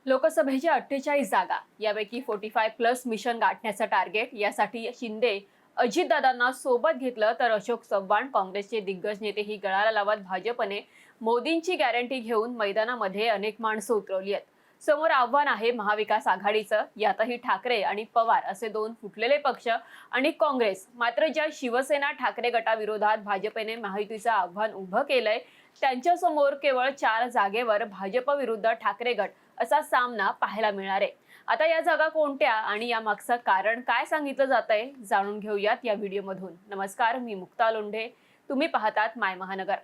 लोकसभेच्या 48 जागा यापैकी 45+ मिशन गाठण्याचं टार्गेट यासाठी शिंदे अजितदादांना सोबत घेतलं तर अशोक चव्हाण काँग्रेसचे दिग्गज नेतेही गळाला लावत भाजपने मोदींची गॅरंटी घेऊन मैदानामध्ये अनेक माणसं उतरवली आहेत। समोर आव्हान आहे महाविकास आघाडीचं। यातही ठाकरे आणि पवार असे दोन फुटलेले पक्ष आणि काँग्रेस। मात्र ज्या शिवसेना ठाकरे गटाविरोधात भाजपने महायुतीचं आव्हान उभं केलंय त्यांच्या समोर केवळ 4 जागेवर भाजप विरुद्ध ठाकरे गट असा सामना पाहायला मिळणार आहे। आता या जागा कोणत्या आणि या मागचं कारण काय सांगितलं जातंय जाणून घेऊयात या व्हिडिओमधून। नमस्कार, मी मुक्ता लोंढे, तुम्ही पाहतात माय महानगर।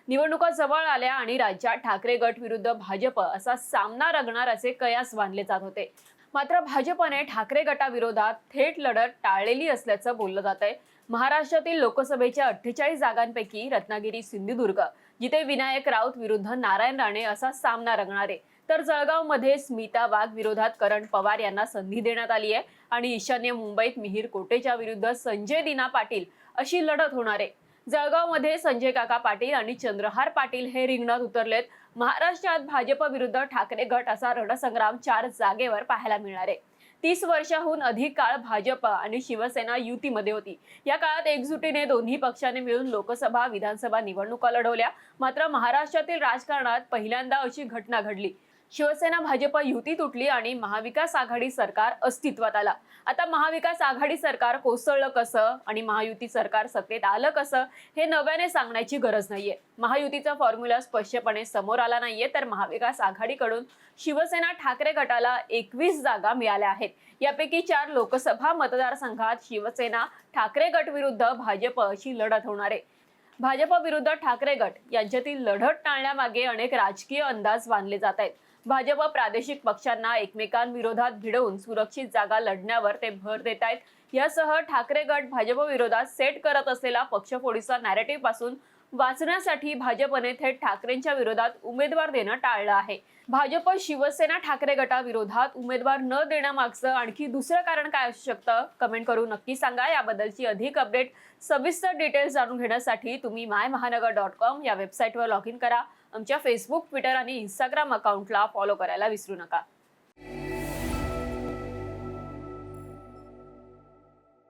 निवडणुका जवळ आल्या आणि राज्यात ठाकरे गट विरुद्ध भाजप असा सामना रंगणार असे कयास बांधले जात होते। मात्र भाजपने ठाकरे गटाविरोधात थेट लढत टाळलेली असल्याचं बोललं जातंय। महाराष्ट्रातील लोकसभेच्या 48 जागांपैकी रत्नागिरी, सिंधुदुर्ग जिथे विनायक राऊत विरुद्ध नारायण राणे असा सामना रंगणार आहे, तर जळगावमध्ये स्मिता वाघ विरोधात करण पवार यांना संधी देण्यात आली आहे आणि ईशान्य मुंबईत मिहिर कोटेच्या विरुद्ध संजय दिना पाटील अशी लढत होणार आहे। जळगावमध्ये संजय काका पाटील आणि चंद्रहार पाटील हे रिंगणात उतरलेत। महाराष्ट्रात भाजप विरुद्ध ठाकरे गट असा रणसंग्राम 4 जागेवर पाहायला मिळणार आहे। 30 वर्षाहून अधिक काळ भाजप आणि शिवसेना युतीमध्ये होती। या काळात एकजुटीने दोन्ही पक्षांनी मिळून लोकसभा विधानसभा निवडणुका लढवल्या। मात्र महाराष्ट्रातील राजकारणात पहिल्यांदा अशी घटना घडली। शिवसेना भाजप युती तुटली आणि महाविकास आघाडी सरकार अस्तित्वात आलं। आता महाविकास आघाडी सरकार कोसळलं कसं आणि महायुती सरकार सत्तेत आलं कसं हे नव्याने सांगण्याची गरज नाहीये। महायुतीचा फॉर्म्युला स्पष्टपणे समोर आला नाहीये, तर महाविकास आघाडीकडून शिवसेना ठाकरे गटाला 21 जागा मिळाल्या आहेत। यापैकी 4 लोकसभा मतदारसंघात शिवसेना ठाकरे गट विरुद्ध भाजप अशी लढत होणार आहे। भाजप विरुद्ध ठाकरे गट यांच्यातील लढत टाळण्यामागे अनेक राजकीय अंदाज बांधले जात आहेत। भाजप प्रादेशिक पक्षांना एकमेकांविरोधात भिडवून सुरक्षित जागा लढण्यावर ते भर देत आहेत। यासह ठाकरे गट भाजप विरोधात सेट करत असलेला पक्षफोडीचा नॅरेटिव्ह पासून वाचण्यासाठी भाजपने थेट ठाकरेंच्या विरोधात उमेदवार देणं टाळलं आहे। भाजप शिवसेना ठाकरे गटाविरोधात उमेदवार न देण्यामागचं आणखी दुसरं कारण काय असू शकतं, कमेंट करून नक्की सांगा। याबद्दलची अधिक अपडेट, सविस्तर डिटेल्स जाणून घेण्यासाठी तुम्ही mymahanagar.com या वेबसाईटवर लॉग इन करा। आमच्या फेसबुक, ट्विटर आणि इंस्टाग्राम अकाउंटला फॉलो करायला विसरू नका।